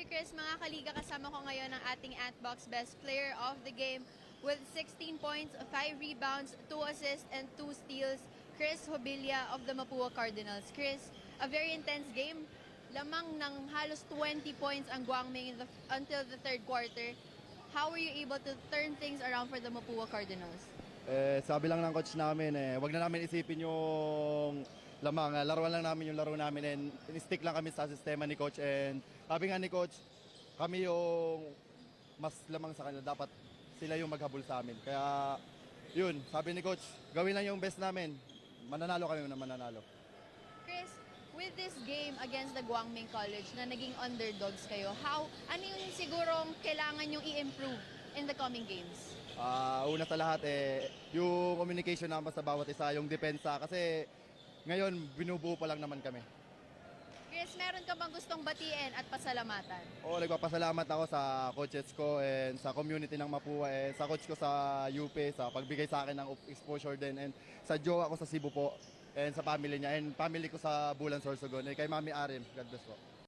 Chris, mga kaliga, kasama ko ngayon ang ating Antbox Best Player of the Game with 16 points, 5 rebounds, 2 assists, and 2 steals, Chris Hobilia of the Mapua Cardinals. Chris, a very intense game. Lamang ng halos 20 points ang Guangming until the third quarter. How were you able to turn things around for the Mapua Cardinals? Sabi lang ng coach namin, wag na namin isipin yung lamang. Laruan lang namin yung laro namin and stick lang kami sa sistema ni coach. And sabi nga ni coach, kami yung mas lamang sa kanila. Dapat sila yung maghabol sa amin. Kaya yun, sabi ni coach, gawin lang yung best namin. Mananalo kami na mananalo. Chris, with this game against the Guangming College na naging underdogs kayo, ano yung sigurong kailangan yung i-improve in the coming games? Una sa lahat, yung communication naman sa bawat isa, yung depensa. Kasi ngayon, binubuo pa lang naman kami. Chris, meron ka bang gustong batiin at pasalamatan? Oo, nagpapasalamat ako sa coaches ko and sa community ng Mapua, sa coach ko sa UP, sa pagbigay sa akin ng exposure din, and sa jowa ko sa Cebu po, and sa family niya, and family ko sa Bulan, Sorsogon, kay Mami Arim. God bless po.